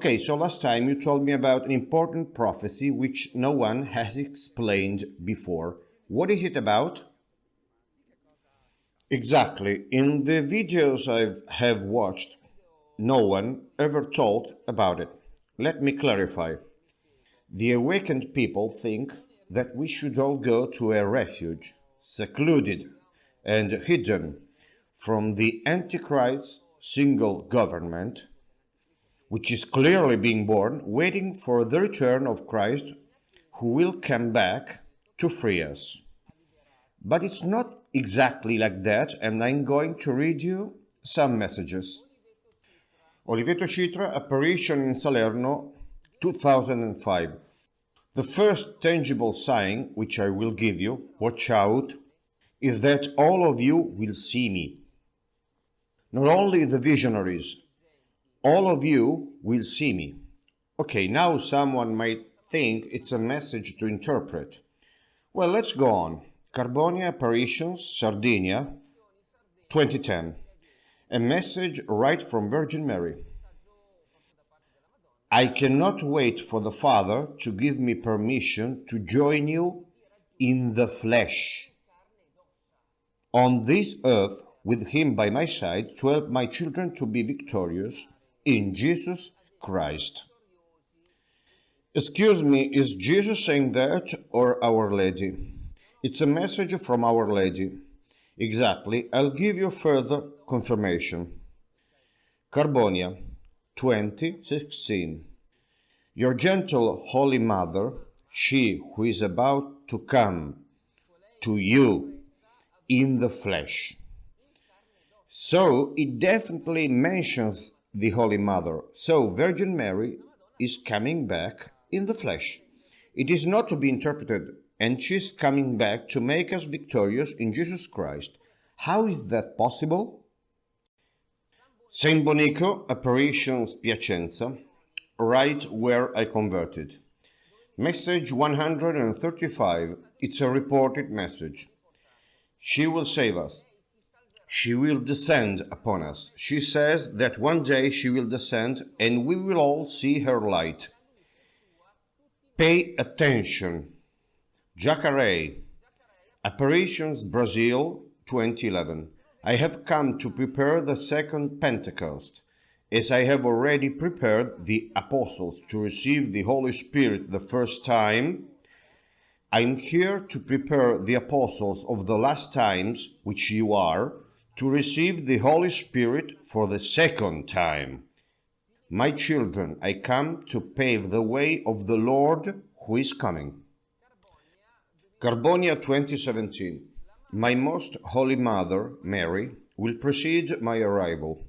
Okay, so last time you told me about an important prophecy which no one has explained before. What is it about? Exactly. In the videos I have watched, no one ever told about it. Let me clarify. The awakened people think that we should all go to a refuge, secluded and hidden from the Antichrist's single government, which is clearly being born, waiting for the return of Christ, who will come back to free us. But it's not exactly like that, and I'm going to read you some messages. Oliveto Citra, Apparition in Salerno, 2005. The first tangible sign, which I will give you, watch out, is that all of you will see me. Not only the visionaries, all of you will see me. Okay, now someone might think it's a message to interpret. Well, let's go on. Carbonia Apparitions, Sardinia, 2010. A message right from Virgin Mary. I cannot wait for the Father to give me permission to join you in the flesh, on this earth, with Him by my side, to help my children to be victorious in Jesus Christ. Excuse me, is Jesus saying that or Our Lady? It's a message from Our Lady. Exactly, I'll give you further confirmation. Carbonia, 2016. Your gentle Holy Mother, she who is about to come to you in the flesh. So it definitely mentions the Holy Mother. So Virgin Mary is coming back in the flesh. It is not to be interpreted, and she's coming back to make us victorious in Jesus Christ. How is that possible? Saint Bonico, Apparitions Piacenza, right where I converted. Message 135. It's a reported message. She will save us. She will descend upon us. She says that one day she will descend and we will all see her light. Pay attention. Jacaré, Apparitions Brazil, 2011. I have come to prepare the second Pentecost, as I have already prepared the apostles to receive the Holy Spirit the first time. I'm here to prepare the apostles of the last times, which you are, to receive the Holy Spirit for the second time. My children, I come to pave the way of the Lord who is coming. Carbonia 2017. My most holy mother, Mary, will precede my arrival.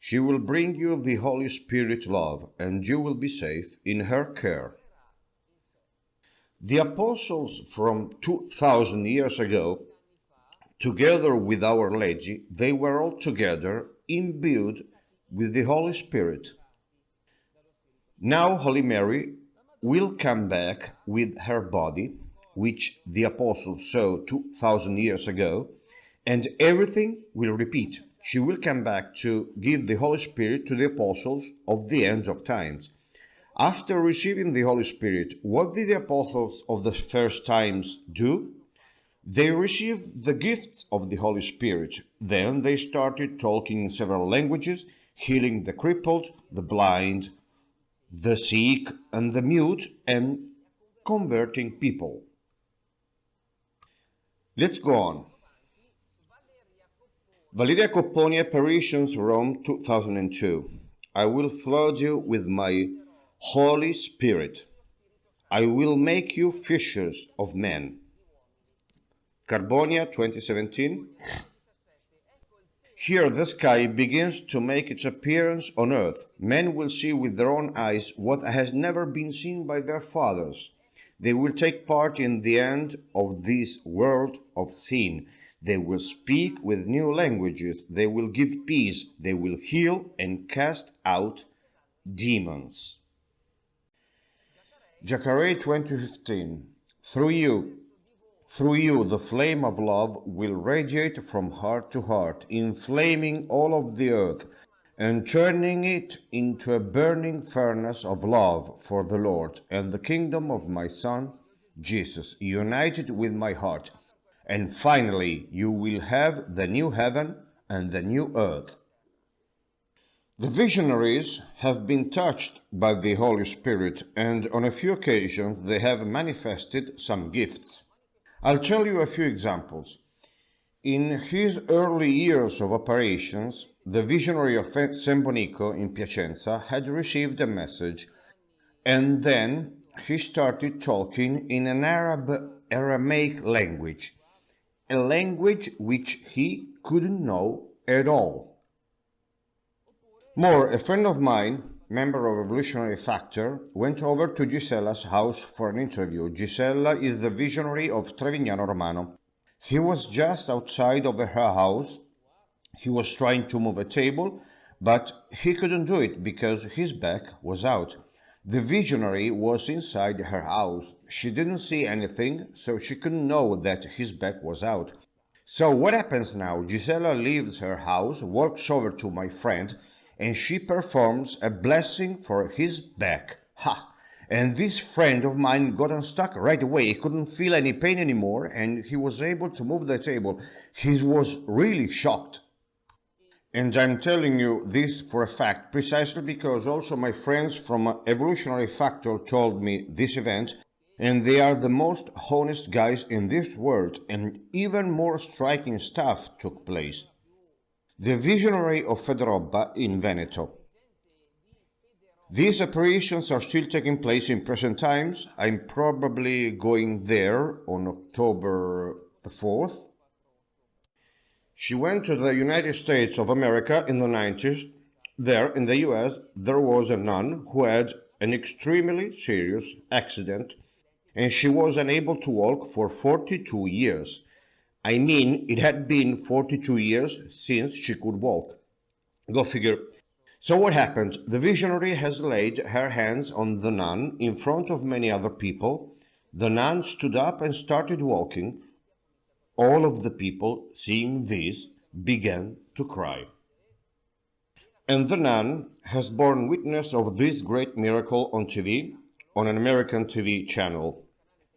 She will bring you the Holy Spirit love, and you will be safe in her care. The apostles from 2000 years ago, together with Our Lady, they were all together imbued with the Holy Spirit. Now Holy Mary will come back with her body, which the apostles saw 2000 years ago, and everything will repeat. She will come back to give the Holy Spirit to the apostles of the end of times. After receiving the Holy Spirit, what did the apostles of the first times do? They received the gifts of the Holy Spirit. Then they started talking in several languages, healing the crippled, the blind, the sick, and the mute, and converting people. Let's go on. Valeria Copponi, Apparitions, Rome, 2002. I will flood you with my Holy Spirit. I will make you fishers of men. Carbonia, 2017. Here the sky begins to make its appearance on earth. Men will see with their own eyes what has never been seen by their fathers. They will take part in the end of this world of sin. They will speak with new languages. They will give peace. They will heal and cast out demons. Jacaré 2015. Through you, the flame of love will radiate from heart to heart, inflaming all of the earth. and turning it into a burning furnace of love for the Lord and the kingdom of my Son, Jesus, united with my heart. And finally, you will have the new heaven and the new earth. The visionaries have been touched by the Holy Spirit, and on a few occasions they have manifested some gifts. I'll tell you a few examples. In his early years of operations, the visionary of San Bonico in Piacenza had received a message, and then he started talking in an Aramaic language, a language which he couldn't know at all. More, a friend of mine, member of Evolutionary Factor, went over to Gisella's house for an interview. Gisella is the visionary of Trevignano Romano. He was just outside of her house. He was trying to move a table, but he couldn't do it because his back was out. The visionary was inside her house. She didn't see anything, so she couldn't know that his back was out. So what happens now? Gisella leaves her house, walks over to my friend, and she performs a blessing for his back. Ha! And this friend of mine got unstuck right away. He couldn't feel any pain anymore, and he was able to move the table. He was really shocked. And I'm telling you this for a fact, precisely because also my friends from Evolutionary Factor told me this event, and they are the most honest guys in this world, and even more striking stuff took place. The visionary of Federobba in Veneto. These apparitions are still taking place in present times. I'm probably going there on October the 4th. She went to the United States of America in the 90s. There, in the US, there was a nun who had an extremely serious accident, and she was unable to walk for 42 years. I mean, it had been 42 years since she could walk. Go figure. So what happened? The visionary has laid her hands on the nun in front of many other people. The nun stood up and started walking. All of the people, seeing this, began to cry. And the nun has borne witness of this great miracle on TV, on an American TV channel.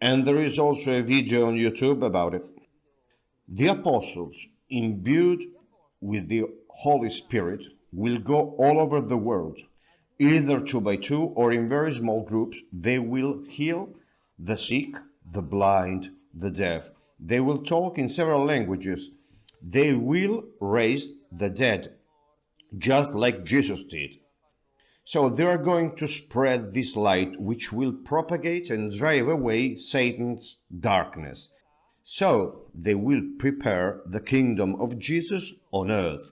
And there is also a video on YouTube about it. The apostles, imbued with the Holy Spirit, will go all over the world, either 2 by 2 or in very small groups. They will heal the sick, the blind, the deaf. They will talk in several languages. They will raise the dead, just like Jesus did. So they are going to spread this light which will propagate and drive away Satan's darkness. So they will prepare the kingdom of Jesus on earth.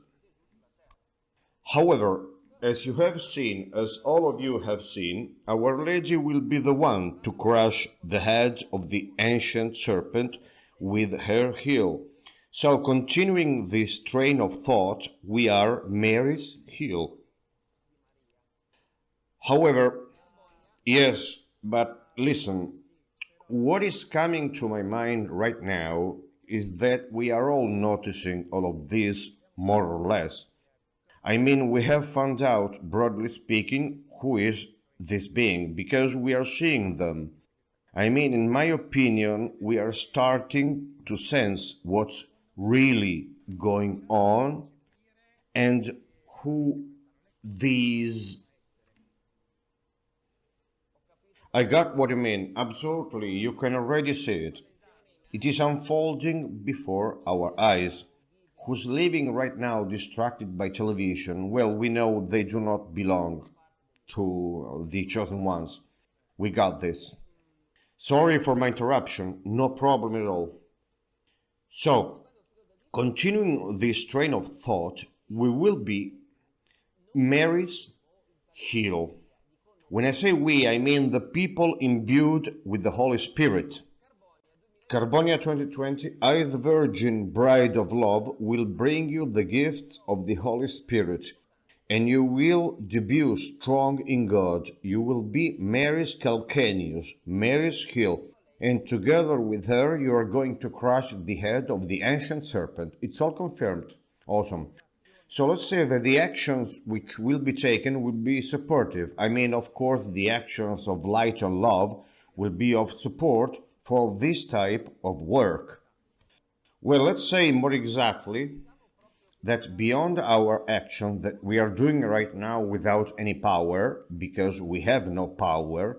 However, as you have seen, as all of you have seen, Our Lady will be the one to crush the head of the ancient serpent with her heel. So continuing this train of thought, we are Mary's heel. However, yes, but listen, what is coming to my mind right now is that we are all noticing all of this, more or less. I mean, we have found out, broadly speaking, who is this being, because we are seeing them. I mean, in my opinion, we are starting to sense what's really going on and who these... I got what you mean. Absolutely, you can already see it. It is unfolding before our eyes. Who's living right now distracted by television? Well, we know they do not belong to the chosen ones. We got this. Sorry for my interruption, no problem at all. So, continuing this train of thought, we will be Mary's heel. When I say we, I mean the people imbued with the Holy Spirit. Carbonia 2020, I, the Virgin Bride of Love, will bring you the gifts of the Holy Spirit, and you will debut strong in God. You will be Mary's calcaneus, Mary's heel, and together with her you are going to crush the head of the ancient serpent. It's all confirmed. Awesome. So let's say that the actions which will be taken will be supportive. I mean, of course, the actions of light and love will be of support for this type of work. Well, let's say more exactly that beyond our action that we are doing right now without any power, because we have no power,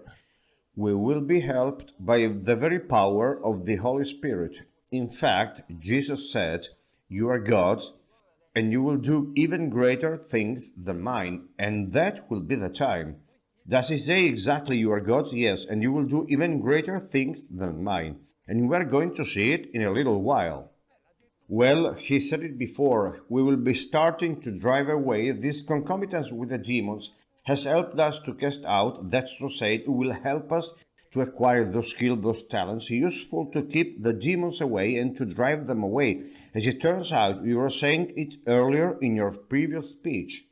we will be helped by the very power of the Holy Spirit. In fact, Jesus said, "You are gods, and you will do even greater things than mine," and that will be the time. Does he say exactly, "You are gods"? Yes, and you will do even greater things than mine. And we are going to see it in a little while. Well, he said it before, we will be starting to drive away this concomitance with the demons has helped us to cast out, that's to say, it will help us to acquire those skills, those talents, useful to keep the demons away and to drive them away. As it turns out, you were saying it earlier in your previous speech.